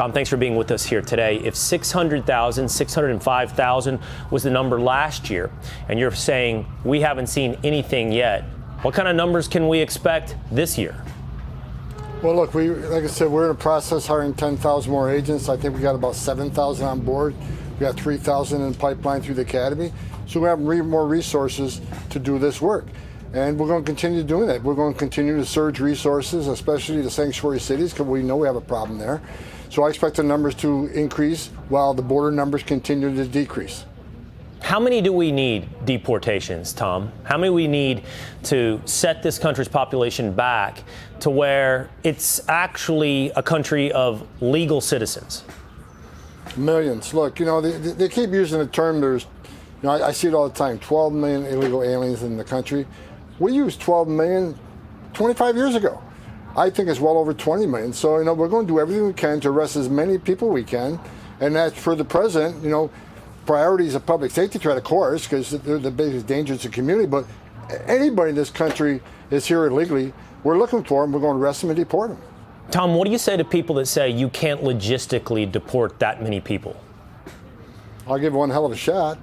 Tom, thanks for being with us here today. If 600,000, 605,000 was the number last year, and you're saying we haven't seen anything yet, what kind of numbers can we expect this year? Well, look, like I said, we're in a process hiring 10,000 more agents. I think we got about 7,000 on board. We got 3,000 in pipeline through the academy. So we have more resources to do this work. And we're going to continue doing that. We're going to continue to surge resources, especially the sanctuary cities, because we know we have a problem there. So I expect the numbers to increase while the border numbers continue to decrease. How many do we need deportations, Tom? How many we need to set this country's population back to where it's actually a country of legal citizens? Millions. Look, you know, they keep using the term, I see it all the time, 12 million illegal aliens in the country. We used 12 million 25 years ago. I think it's well over 20 million. So, you know, we're going to do everything we can to arrest as many people we can. And that's for the president, you know, priorities of public safety threat, of course, because they're the biggest danger to the community. But anybody in this country is here illegally. We're looking for them. We're going to arrest them and deport them. Tom, what do you say to people that say you can't logistically deport that many people? I'll give one hell of a shot.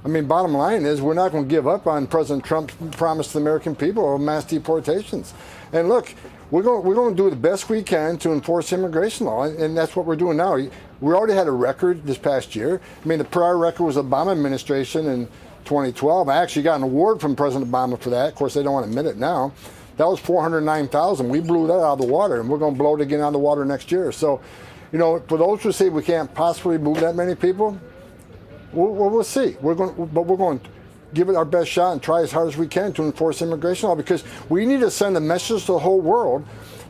I mean, bottom line is we're not going to give up on President Trump's promise to the American people of mass deportations. And look, we're going to do the best we can to enforce immigration law, and that's what we're doing now. We already had a record this past year. I mean, the prior record was the Obama administration in 2012. I actually got an award from President Obama for that. Of course, they don't want to admit it now. That was 409,000. We blew that out of the water, and we're going to blow it again out of the water next year. So, you know, for those who say we can't possibly move that many people, we'll see. We're going to give it our best shot and try as hard as we can to enforce immigration law, because we need to send a message to the whole world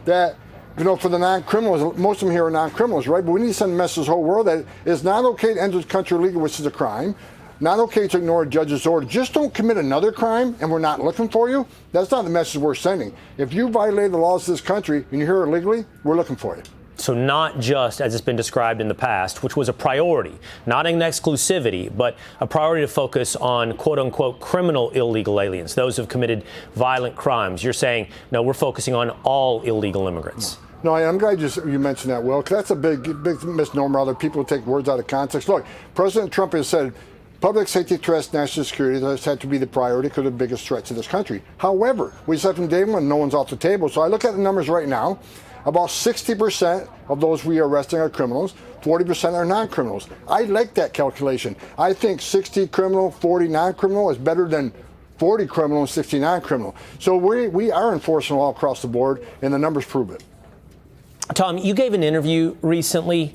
that, you know, for the non-criminals, most of them here are non-criminals, right? But we need to send a message to the whole world that it's not okay to enter the country illegally, which is a crime. Not okay to ignore a judge's order. Just don't commit another crime and we're not looking for you. That's not the message we're sending. If you violate the laws of this country and you're here illegally, we're looking for you. So not just as it's been described in the past, which was a priority, not an exclusivity, but a priority to focus on quote unquote criminal illegal aliens, those who have committed violent crimes. You're saying, no, we're focusing on all illegal immigrants. No, I'm glad you mentioned that, Will, because that's a big misnomer. Other people take words out of context. Look, President Trump has said public safety threats, national security, those had to be the priority because they're the biggest threats to this country. However, we said from day one, no one's off the table. So I look at the numbers right now. About 60% of those we are arresting are criminals, 40% are non-criminals. I like that calculation. I think 60 criminal, 40 non-criminal is better than 40 criminal and 60 non-criminal. So we are enforcing law across the board, and the numbers prove it. Tom, you gave an interview recently.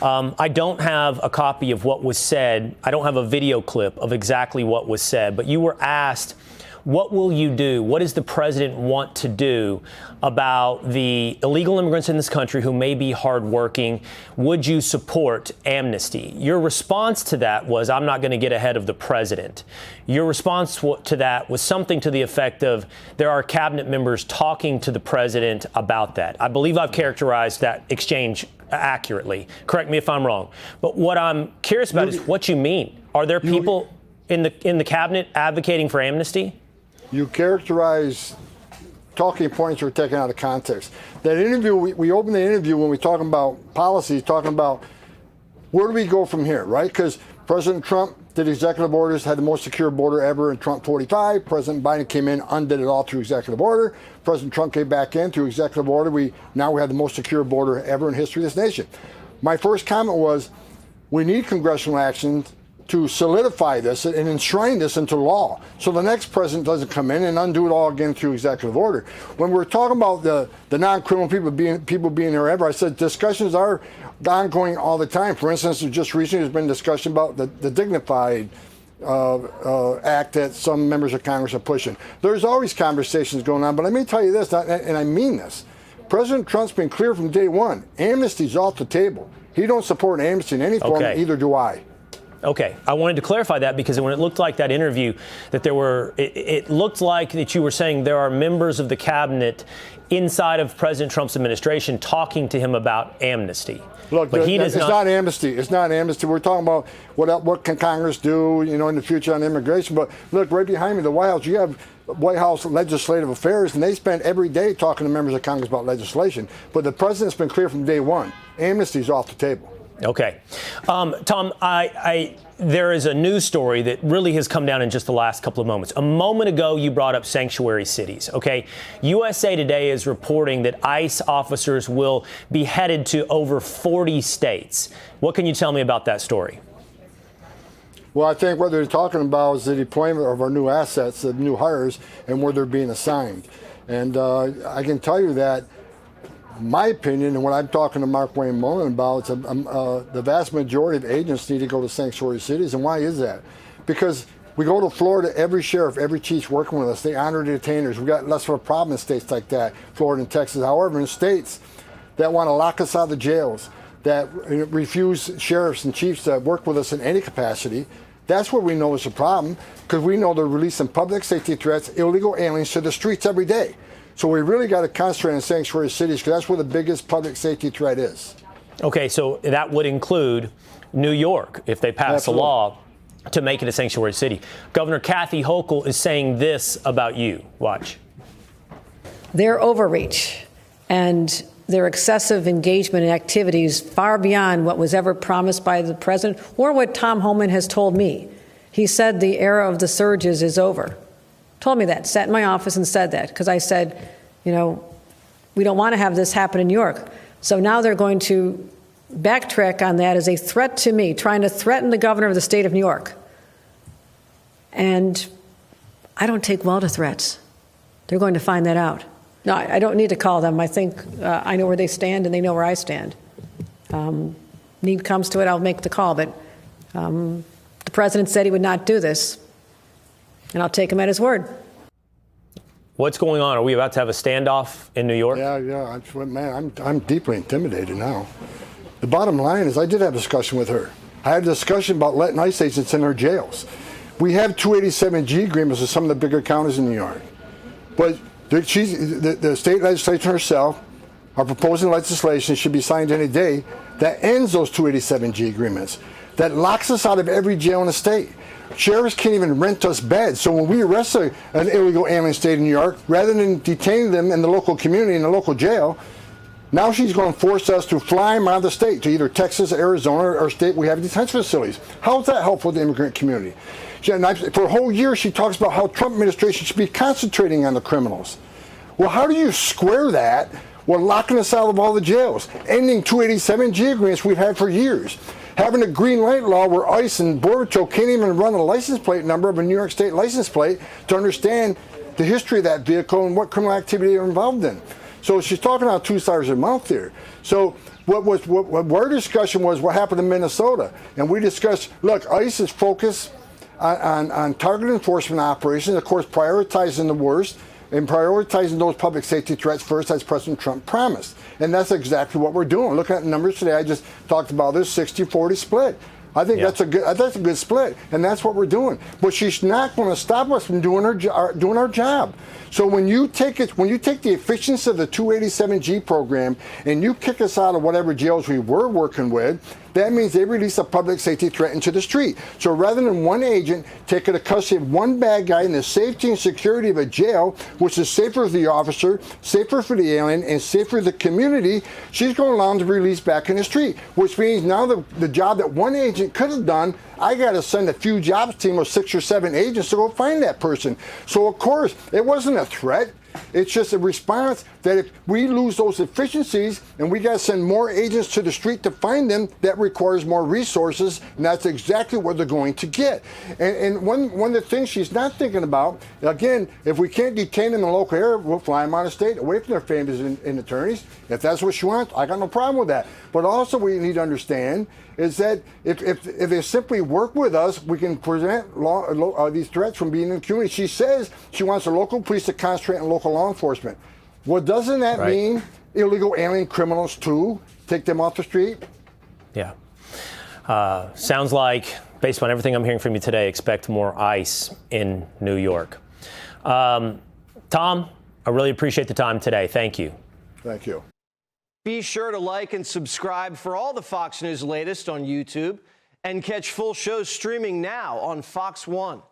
I don't have a copy of what was said. I don't have a video clip of exactly what was said, but you were asked, what will you do? What does the president want to do about the illegal immigrants in this country who may be hardworking? Would you support amnesty? Your response to that was, I'm not going to get ahead of the president. Your response to that was something to the effect of, there are cabinet members talking to the president about that. I believe I've characterized that exchange accurately. Correct me if I'm wrong. But what I'm curious about is what you mean. Are there people in the cabinet advocating for amnesty? You characterize talking points are taken out of context. That interview, we opened the interview when we're talking about policies, talking about where do we go from here, right? Because President Trump did executive orders, had the most secure border ever in Trump 45. President Biden came in, undid it all through executive order. President Trump came back in through executive order. Now we have the most secure border ever in history of this nation. My first comment was, we need congressional action to solidify this and enshrine this into law, so the next president doesn't come in and undo it all again through executive order. When we're talking about the non-criminal people being here ever, I said discussions are ongoing all the time. For instance, just recently there's been discussion about the Dignified Act that some members of Congress are pushing. There's always conversations going on, but let me tell you this, and I mean this. President Trump's been clear from day one, amnesty's off the table. He don't support amnesty in any form, either do I. Okay, I wanted to clarify that because when it looked like that interview, that it looked like that you were saying there are members of the cabinet inside of President Trump's administration talking to him about amnesty. Look, but it's not amnesty. It's not amnesty. We're talking about what can Congress do, in the future on immigration. But look, right behind me, the White House, you have White House Legislative Affairs, and they spend every day talking to members of Congress about legislation. But the president's been clear from day one. Amnesty's off the table. Okay. Tom, there is a news story that really has come down in just the last couple of moments. A moment ago, you brought up sanctuary cities, okay? USA Today is reporting that ICE officers will be headed to over 40 states. What can you tell me about that story? Well, I think what they're talking about is the deployment of our new assets, the new hires, and where they're being assigned. And I can tell you that my opinion, and what I'm talking to Mark Wayne Mullen about, the vast majority of agents need to go to sanctuary cities. And why is that? Because we go to Florida, every sheriff, every chief's working with us. They honor detainers. We got less of a problem in states like that, Florida and Texas. However, in states that want to lock us out of the jails, that refuse sheriffs and chiefs to work with us in any capacity, that's where we know it's a problem, because we know they're releasing public safety threats, illegal aliens to the streets every day. So we really got to concentrate on sanctuary cities, because that's where the biggest public safety threat is. Okay, so that would include New York if they pass a law to make it a sanctuary city. Governor Kathy Hochul is saying this about you. Watch. Their overreach and their excessive engagement in activities far beyond what was ever promised by the president or what Tom Homan has told me. He said the era of the surges is over. Told me that, sat in my office and said that, because I said, we don't want to have this happen in New York. So now they're going to backtrack on that as a threat to me, trying to threaten the governor of the state of New York. And I don't take well to threats. They're going to find that out. No, I don't need to call them. I think I know where they stand and they know where I stand. Need comes to it, I'll make the call. But the president said he would not do this. And I'll take him at his word. What's going on? Are we about to have a standoff in New York? Yeah. I'm deeply intimidated now. The bottom line is I did have a discussion with her. I had a discussion about letting ICE agents in our jails. We have 287G agreements with some of the bigger counties in New York. But the state legislature herself are proposing legislation should be signed any day that ends those 287G agreements, that locks us out of every jail in the state. Sheriffs can't even rent us beds. So when we arrest an illegal alien state in New York, rather than detaining them in the local community, in the local jail, now she's going to force us to fly them out of the state to either Texas, Arizona, or state we have detention facilities. How is that helpful to the immigrant community? For a whole year, she talks about how Trump administration should be concentrating on the criminals. Well, how do you square that with locking us out of all the jails, ending 287G agreements we've had for years? Having a green light law where ICE and Border Patrol can't even run a license plate number of a New York State license plate to understand the history of that vehicle and what criminal activity they're involved in. So she's talking out two sides of her mouth here. So what our discussion was what happened in Minnesota. And we discussed, look, ICE is focused on targeted enforcement operations, of course, prioritizing the worst and prioritizing those public safety threats first, as President Trump promised. And that's exactly what we're doing. Looking at the numbers today, I just talked about this 60-40 split. I think that's a good split, and that's what we're doing. But she's not going to stop us from doing our job. So when you take the efficiency of the 287G program and you kick us out of whatever jails we were working with, that means they release a public safety threat into the street. So rather than one agent taking the custody of one bad guy in the safety and security of a jail, which is safer for the officer, safer for the alien, and safer for the community, she's going to allow them to release back in the street, which means now the job that one agent could have done, I got to send a few jobs team of 6 or 7 agents to go find that person. So, of course, it wasn't a threat. It's just a response that if we lose those efficiencies and we got to send more agents to the street to find them, that requires more resources, and that's exactly what they're going to get. And one of the things she's not thinking about, again, if we can't detain them in the local area, we'll fly them out of state, away from their families and attorneys. If that's what she wants, I got no problem with that. But also what you need to understand is that if they simply work with us, we can prevent these threats from being in the community. She says she wants the local police to concentrate on local law enforcement. Well, doesn't that mean illegal alien criminals too? Take them off the street? Yeah. Sounds like based on everything I'm hearing from you today, expect more ice in New York. Tom, I really appreciate the time today. Thank you. Thank you. Be sure to like and subscribe for all the Fox News latest on YouTube and catch full shows streaming now on Fox One.